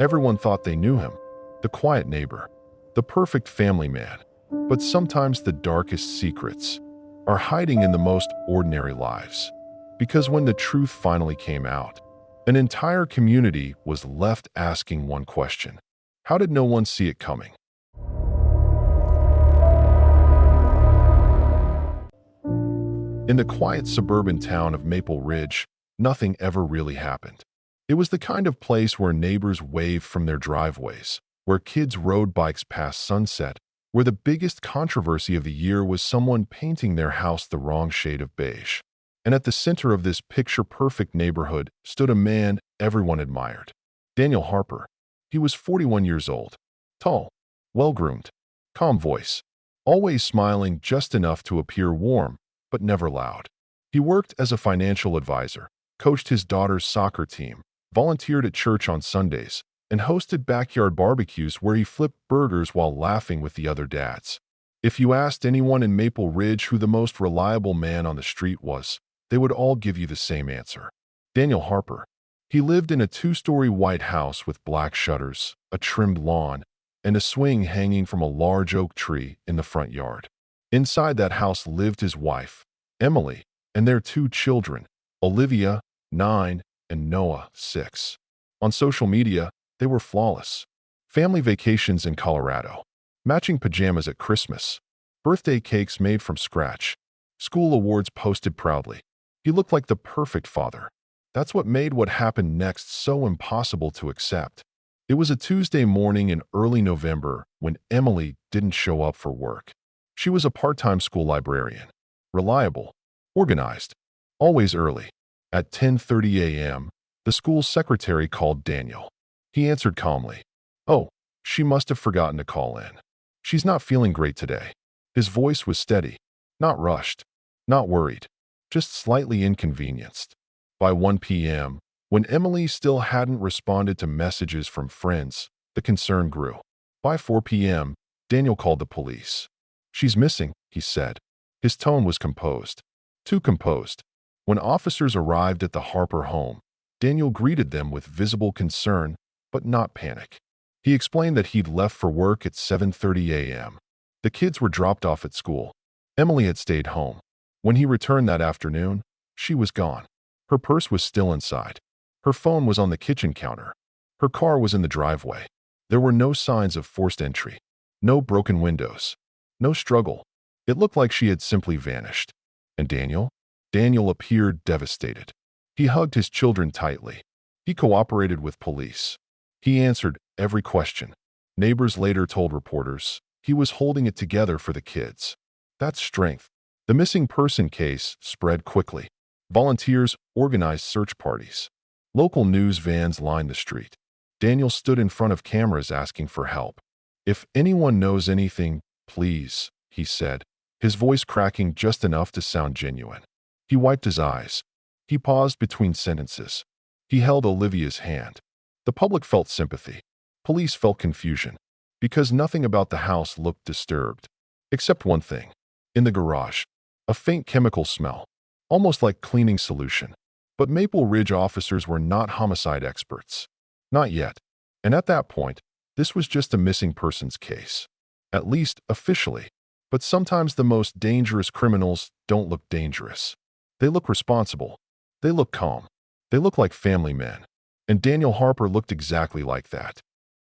Everyone thought they knew him, the quiet neighbor, the perfect family man. But sometimes the darkest secrets are hiding in the most ordinary lives. Because when the truth finally came out, an entire community was left asking one question: how did no one see it coming? In the quiet suburban town of Maple Ridge, nothing ever really happened. It was the kind of place where neighbors waved from their driveways, where kids rode bikes past sunset, where the biggest controversy of the year was someone painting their house the wrong shade of beige. And at the center of this picture-perfect neighborhood stood a man everyone admired: Daniel Harper. He was 41 years old, tall, well-groomed, calm voice, always smiling just enough to appear warm, but never loud. He worked as a financial advisor, coached his daughter's soccer team, volunteered at church on Sundays, and hosted backyard barbecues where he flipped burgers while laughing with the other dads. If you asked anyone in Maple Ridge who the most reliable man on the street was, they would all give you the same answer: Daniel Harper. He lived in a two-story white house with black shutters, a trimmed lawn, and a swing hanging from a large oak tree in the front yard. Inside that house lived his wife, Emily, and their two children, Olivia, 9, and Noah, 6. On social media, they were flawless. Family vacations in Colorado, matching pajamas at Christmas, birthday cakes made from scratch, school awards posted proudly. He looked like the perfect father. That's what made what happened next so impossible to accept. It was a Tuesday morning in early November when Emily didn't show up for work. She was a part-time school librarian, reliable, organized, always early. At 10:30 a.m., the school secretary called Daniel. He answered calmly. "Oh, she must have forgotten to call in. She's not feeling great today." His voice was steady, not rushed, not worried, just slightly inconvenienced. By 1 p.m., when Emily still hadn't responded to messages from friends, the concern grew. By 4 p.m., Daniel called the police. "She's missing," he said. His tone was composed, too composed. When officers arrived at the Harper home, Daniel greeted them with visible concern, but not panic. He explained that he'd left for work at 7:30 a.m. The kids were dropped off at school. Emily had stayed home. When he returned that afternoon, she was gone. Her purse was still inside. Her phone was on the kitchen counter. Her car was in the driveway. There were no signs of forced entry, no broken windows, no struggle. It looked like she had simply vanished. And Daniel? Daniel appeared devastated. He hugged his children tightly. He cooperated with police. He answered every question. Neighbors later told reporters he was holding it together for the kids. That's strength. The missing person case spread quickly. Volunteers organized search parties. Local news vans lined the street. Daniel stood in front of cameras asking for help. "If anyone knows anything, please," he said, his voice cracking just enough to sound genuine. He wiped his eyes. He paused between sentences. He held Olivia's hand. The public felt sympathy. Police felt confusion, because nothing about the house looked disturbed. Except one thing. In the garage, a faint chemical smell, almost like cleaning solution. But Maple Ridge officers were not homicide experts. Not yet. And at that point, this was just a missing persons case. At least officially. But sometimes the most dangerous criminals don't look dangerous. They look responsible. They look calm. They look like family men. And Daniel Harper looked exactly like that.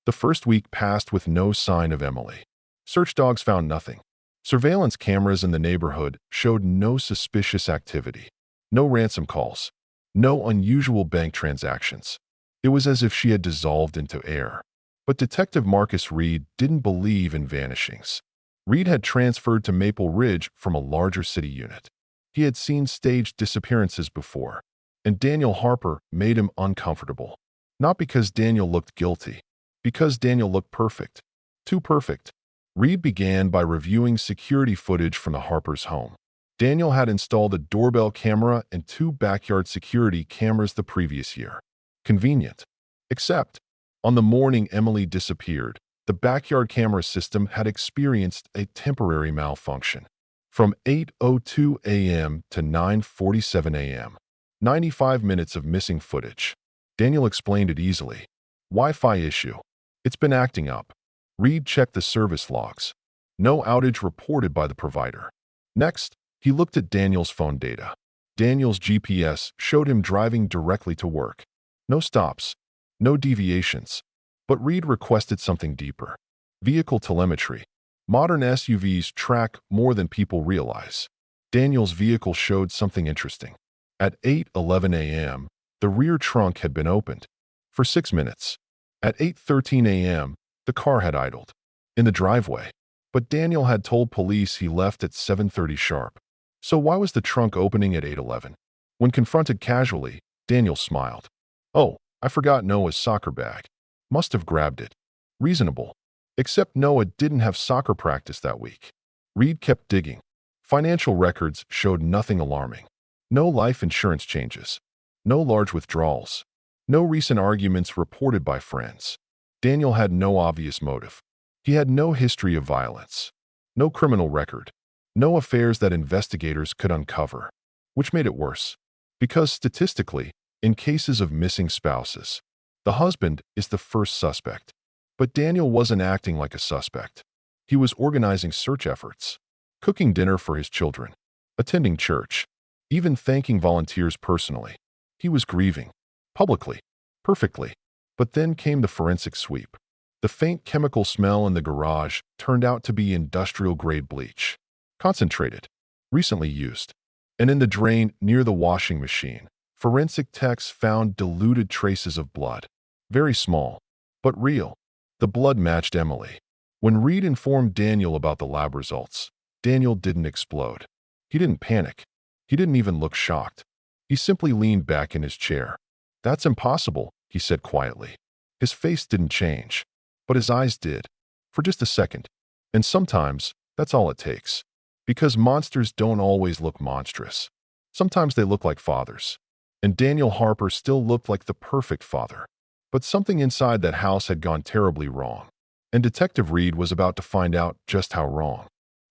The first week passed with no sign of Emily. Search dogs found nothing. Surveillance cameras in the neighborhood showed no suspicious activity. No ransom calls. No unusual bank transactions. It was as if she had dissolved into air. But Detective Marcus Reed didn't believe in vanishings. Reed had transferred to Maple Ridge from a larger city unit. He had seen staged disappearances before, and Daniel Harper made him uncomfortable. Not because Daniel looked guilty, because Daniel looked perfect. Too perfect. Reed began by reviewing security footage from the Harpers' home. Daniel had installed a doorbell camera and 2 backyard security cameras the previous year. Convenient. Except, on the morning Emily disappeared, the backyard camera system had experienced a temporary malfunction. From 8:02 a.m. to 9:47 a.m., 95 minutes of missing footage. Daniel explained it easily. Wi-Fi issue. It's been acting up. Reed checked the service logs. No outage reported by the provider. Next, he looked at Daniel's phone data. Daniel's GPS showed him driving directly to work. No stops, no deviations. But Reed requested something deeper. Vehicle telemetry. Modern SUVs track more than people realize. Daniel's vehicle showed something interesting. At 8:11 a.m., the rear trunk had been opened. For 6 minutes. At 8:13 a.m., the car had idled. In the driveway. But Daniel had told police he left at 7:30 sharp. So why was the trunk opening at 8:11? When confronted casually, Daniel smiled. Oh, I forgot Noah's soccer bag. Must have grabbed it. Reasonable. Except Noah didn't have soccer practice that week. Reed kept digging. Financial records showed nothing alarming. No life insurance changes. No large withdrawals. No recent arguments reported by friends. Daniel had no obvious motive. He had no history of violence. No criminal record. No affairs that investigators could uncover. Which made it worse. Because statistically, in cases of missing spouses, the husband is the first suspect. But Daniel wasn't acting like a suspect. He was organizing search efforts, cooking dinner for his children, attending church, even thanking volunteers personally. He was grieving. Publicly. Perfectly. But then came the forensic sweep. The faint chemical smell in the garage turned out to be industrial-grade bleach. Concentrated. Recently used. And in the drain near the washing machine, forensic techs found diluted traces of blood. Very small, but real. The blood matched Emily. When Reed informed Daniel about the lab results, Daniel didn't explode. He didn't panic. He didn't even look shocked. He simply leaned back in his chair. That's impossible, he said quietly. His face didn't change, but his eyes did. For just a second. And sometimes, that's all it takes. Because monsters don't always look monstrous. Sometimes they look like fathers. And Daniel Harper still looked like the perfect father. But something inside that house had gone terribly wrong. And Detective Reed was about to find out just how wrong.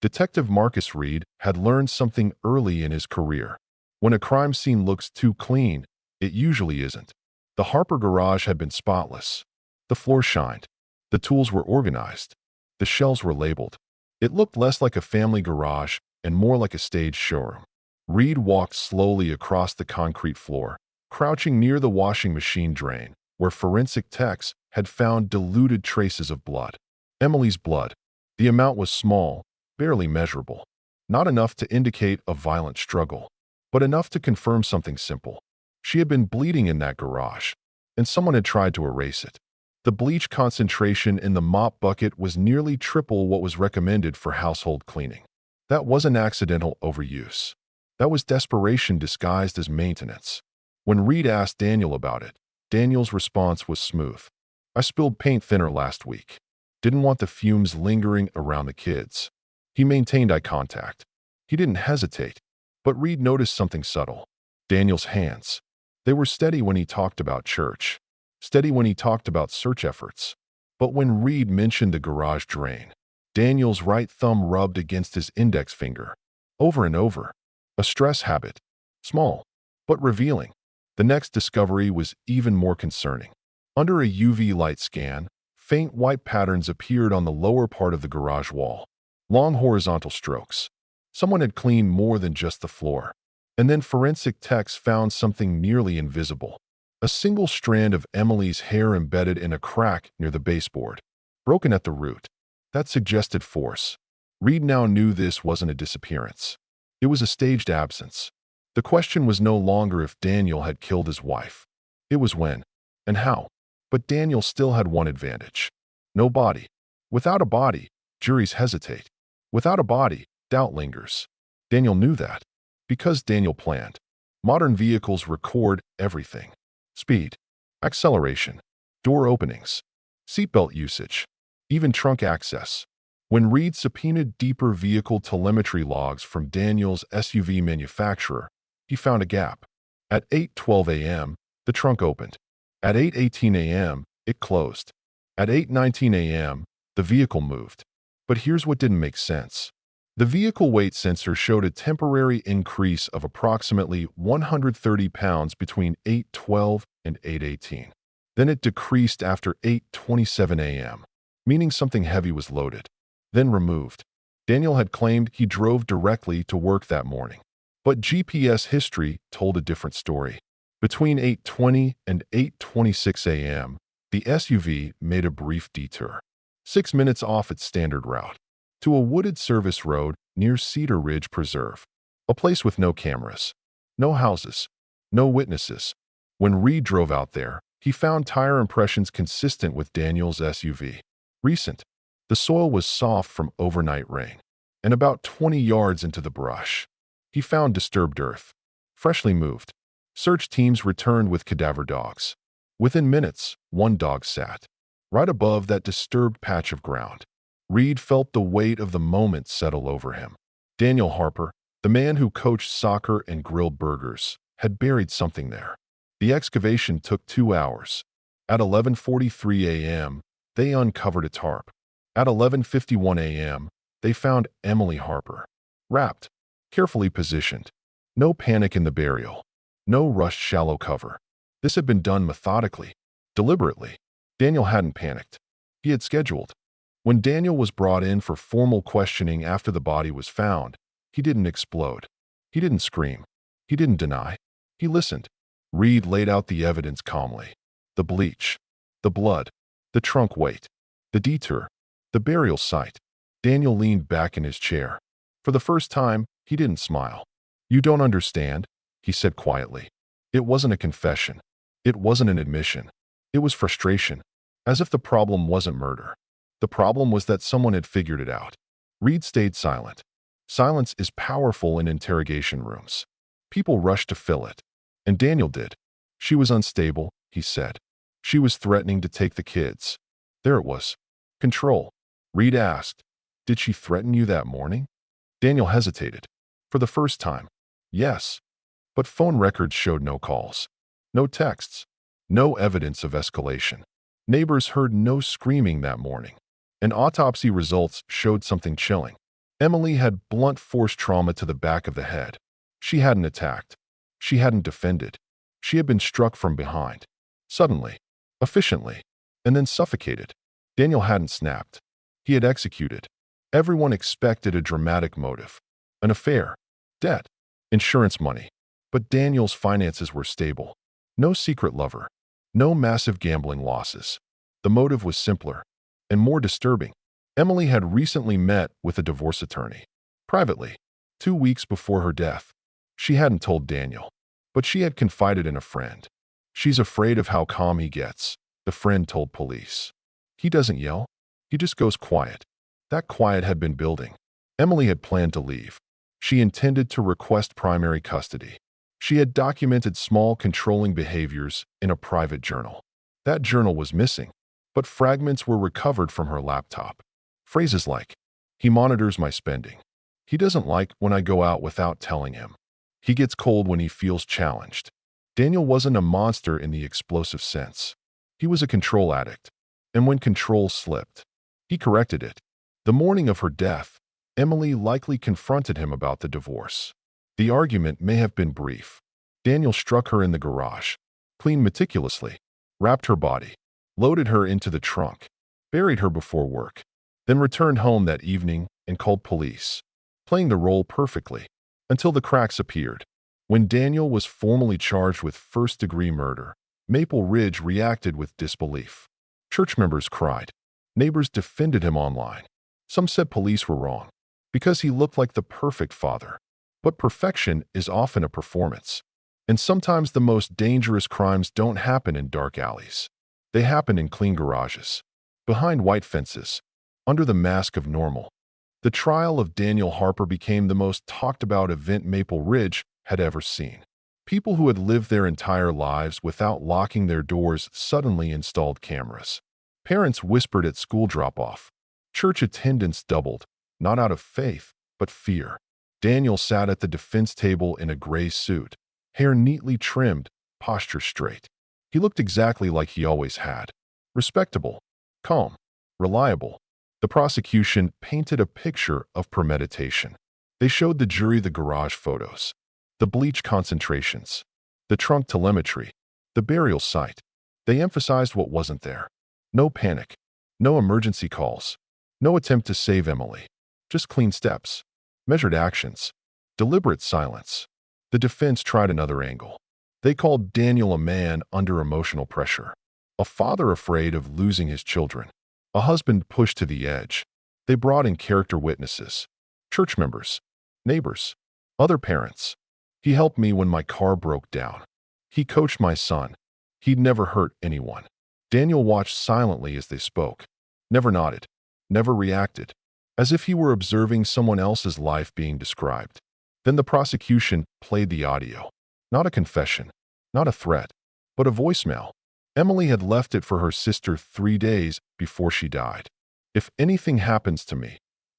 Detective Marcus Reed had learned something early in his career. When a crime scene looks too clean, it usually isn't. The Harper garage had been spotless. The floor shined. The tools were organized. The shelves were labeled. It looked less like a family garage and more like a staged showroom. Reed walked slowly across the concrete floor, crouching near the washing machine drain, where forensic techs had found diluted traces of blood. Emily's blood. The amount was small, barely measurable. Not enough to indicate a violent struggle, but enough to confirm something simple. She had been bleeding in that garage, and someone had tried to erase it. The bleach concentration in the mop bucket was nearly triple what was recommended for household cleaning. That wasn't accidental overuse. That was desperation disguised as maintenance. When Reed asked Daniel about it, Daniel's response was smooth. I spilled paint thinner last week. Didn't want the fumes lingering around the kids. He maintained eye contact. He didn't hesitate. But Reed noticed something subtle. Daniel's hands. They were steady when he talked about church. Steady when he talked about search efforts. But when Reed mentioned the garage drain, Daniel's right thumb rubbed against his index finger. Over and over. A stress habit. Small, but revealing. The next discovery was even more concerning. Under a UV light scan, faint white patterns appeared on the lower part of the garage wall. Long horizontal strokes. Someone had cleaned more than just the floor. And then forensic techs found something nearly invisible. A single strand of Emily's hair embedded in a crack near the baseboard. Broken at the root. That suggested force. Reed now knew this wasn't a disappearance. It was a staged absence. The question was no longer if Daniel had killed his wife. It was when and how. But Daniel still had one advantage. No body. Without a body, juries hesitate. Without a body, doubt lingers. Daniel knew that. Because Daniel planned. Modern vehicles record everything. Speed. Acceleration. Door openings. Seatbelt usage. Even trunk access. When Reed subpoenaed deeper vehicle telemetry logs from Daniel's SUV manufacturer, he found a gap. At 8:12 a.m., the trunk opened. At 8:18 a.m., it closed. At 8:19 a.m., the vehicle moved. But here's what didn't make sense. The vehicle weight sensor showed a temporary increase of approximately 130 pounds between 8:12 and 8:18. Then it decreased after 8:27 a.m., meaning something heavy was loaded, then removed. Daniel had claimed he drove directly to work that morning, but GPS history told a different story. Between 8:20 and 8:26 a.m., the SUV made a brief detour, 6 minutes off its standard route, to a wooded service road near Cedar Ridge Preserve, a place with no cameras, no houses, no witnesses. When Reed drove out there, he found tire impressions consistent with Daniel's SUV. Recent. The soil was soft from overnight rain, and about 20 yards into the brush, he found disturbed earth, freshly moved. Search teams returned with cadaver dogs. Within minutes, one dog sat right above that disturbed patch of ground. Reed felt the weight of the moment settle over him. Daniel Harper, the man who coached soccer and grilled burgers, had buried something there. The excavation took 2 hours. At 11:43 a.m., they uncovered a tarp. At 11:51 a.m., they found Emily Harper, wrapped, carefully positioned. No panic in the burial. No rushed shallow cover. This had been done methodically, deliberately. Daniel hadn't panicked. He had scheduled. When Daniel was brought in for formal questioning after the body was found, he didn't explode. He didn't scream. He didn't deny. He listened. Reed laid out the evidence calmly. The bleach, the blood, the trunk weight, the detour, the burial site. Daniel leaned back in his chair. For the first time, he didn't smile. "You don't understand," he said quietly. It wasn't a confession. It wasn't an admission. It was frustration, as if the problem wasn't murder. The problem was that someone had figured it out. Reed stayed silent. Silence is powerful in interrogation rooms. People rush to fill it. And Daniel did. "She was unstable," he said. "She was threatening to take the kids." There it was. Control. Reed asked, "Did she threaten you that morning?" Daniel hesitated. For the first time. Yes. But phone records showed no calls. No texts. No evidence of escalation. Neighbors heard no screaming that morning. And autopsy results showed something chilling. Emily had blunt force trauma to the back of the head. She hadn't attacked. She hadn't defended. She had been struck from behind. Suddenly. Efficiently. And then suffocated. Daniel hadn't snapped. He had executed. Everyone expected a dramatic motive. An affair. Debt. Insurance money. But Daniel's finances were stable. No secret lover. No massive gambling losses. The motive was simpler and more disturbing. Emily had recently met with a divorce attorney. Privately. 2 weeks before her death. She hadn't told Daniel. But she had confided in a friend. "She's afraid of how calm he gets," the friend told police. "He doesn't yell. He just goes quiet." That quiet had been building. Emily had planned to leave. She intended to request primary custody. She had documented small controlling behaviors in a private journal. That journal was missing, but fragments were recovered from her laptop. Phrases like, "He monitors my spending. He doesn't like when I go out without telling him. He gets cold when he feels challenged." Daniel wasn't a monster in the explosive sense. He was a control addict. And when control slipped, he corrected it. The morning of her death, Emily likely confronted him about the divorce. The argument may have been brief. Daniel struck her in the garage, cleaned meticulously, wrapped her body, loaded her into the trunk, buried her before work, then returned home that evening and called police, playing the role perfectly, until the cracks appeared. When Daniel was formally charged with first-degree murder, Maple Ridge reacted with disbelief. Church members cried. Neighbors defended him online. Some said police were wrong, because he looked like the perfect father. But perfection is often a performance. And sometimes the most dangerous crimes don't happen in dark alleys. They happen in clean garages, behind white fences, under the mask of normal. The trial of Daniel Harper became the most talked-about event Maple Ridge had ever seen. People who had lived their entire lives without locking their doors suddenly installed cameras. Parents whispered at school drop-off. Church attendance doubled, not out of faith, but fear. Daniel sat at the defense table in a gray suit, hair neatly trimmed, posture straight. He looked exactly like he always had. Respectable, calm, reliable. The prosecution painted a picture of premeditation. They showed the jury the garage photos, the bleach concentrations, the trunk telemetry, the burial site. They emphasized what wasn't there. No panic, no emergency calls, no attempt to save Emily. Just clean steps, measured actions, deliberate silence. The defense tried another angle. They called Daniel a man under emotional pressure, a father afraid of losing his children, a husband pushed to the edge. They brought in character witnesses, church members, neighbors, other parents. He helped me when my car broke down. He coached my son. He'd never hurt anyone. Daniel watched silently as they spoke, never nodded, never reacted, as if he were observing someone else's life being described. Then the prosecution played the audio. Not a confession, not a threat, but a voicemail. Emily had left it for her sister 3 days before she died. "If anything happens to me,"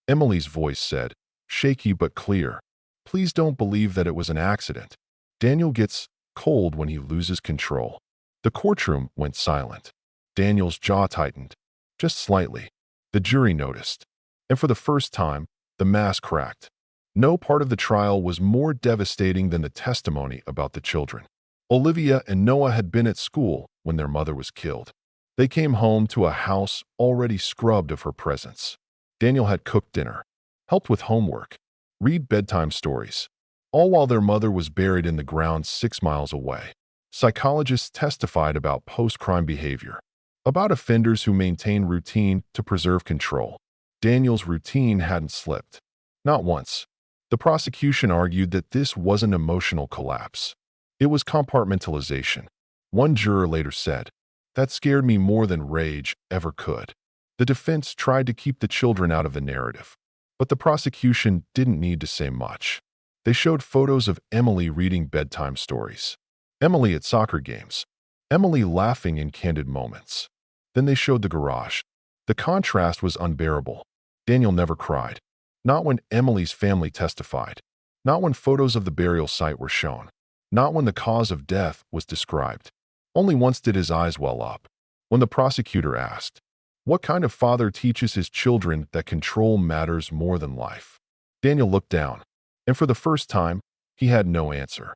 Emily's voice said, shaky but clear, "please don't believe that it was an accident." Daniel gets cold when he loses control. The courtroom went silent. Daniel's jaw tightened, just slightly. The jury noticed. And for the first time, the mask cracked. No part of the trial was more devastating than the testimony about the children. Olivia and Noah had been at school when their mother was killed. They came home to a house already scrubbed of her presence. Daniel had cooked dinner, helped with homework, read bedtime stories, all while their mother was buried in the ground 6 miles away. Psychologists testified about post-crime behavior, about offenders who maintain routine to preserve control. Daniel's routine hadn't slipped. Not once. The prosecution argued that this wasn't emotional collapse. It was compartmentalization. One juror later said, "That scared me more than rage ever could." The defense tried to keep the children out of the narrative, but the prosecution didn't need to say much. They showed photos of Emily reading bedtime stories, Emily at soccer games, Emily laughing in candid moments. Then they showed the garage. The contrast was unbearable. Daniel never cried. Not when Emily's family testified. Not when photos of the burial site were shown. Not when the cause of death was described. Only once did his eyes well up. When the prosecutor asked, "What kind of father teaches his children that control matters more than life?" Daniel looked down, and for the first time, he had no answer.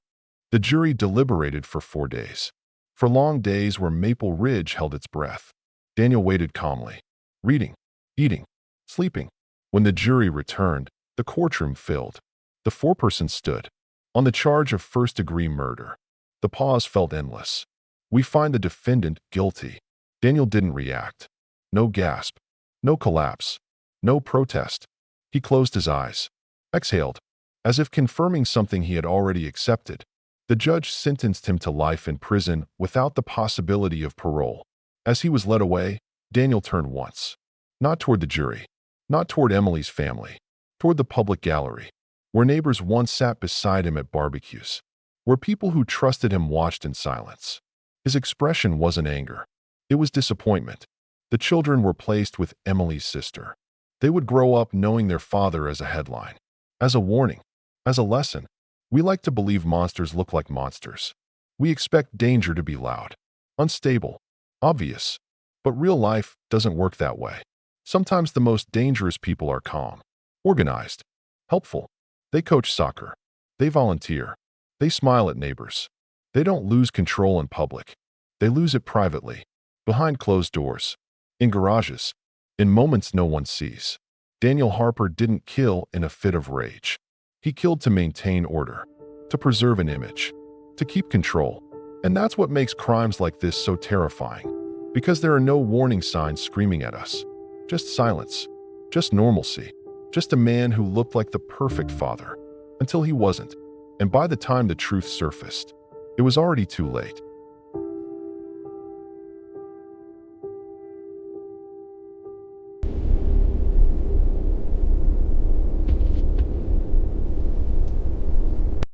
The jury deliberated for 4 days. For long days where Maple Ridge held its breath. Daniel waited calmly, reading, eating, sleeping. When the jury returned, the courtroom filled. The foreperson stood. On the charge of first-degree murder. The pause felt endless. "We find the defendant guilty." Daniel didn't react. No gasp. No collapse. No protest. He closed his eyes. Exhaled. As if confirming something he had already accepted. The judge sentenced him to life in prison without the possibility of parole. As he was led away, Daniel turned once. Not toward the jury. Not toward Emily's family. Toward the public gallery, where neighbors once sat beside him at barbecues. Where people who trusted him watched in silence. His expression wasn't anger. It was disappointment. The children were placed with Emily's sister. They would grow up knowing their father as a headline, as a warning, as a lesson. We like to believe monsters look like monsters. We expect danger to be loud, unstable, obvious. But real life doesn't work that way. Sometimes the most dangerous people are calm, organized, helpful. They coach soccer. They volunteer. They smile at neighbors. They don't lose control in public. They lose it privately, behind closed doors, in garages, in moments no one sees. Daniel Harper didn't kill in a fit of rage. He killed to maintain order, to preserve an image, to keep control. And that's what makes crimes like this so terrifying. Because there are no warning signs screaming at us. Just silence. Just normalcy. Just a man who looked like the perfect father. Until he wasn't. And by the time the truth surfaced, it was already too late.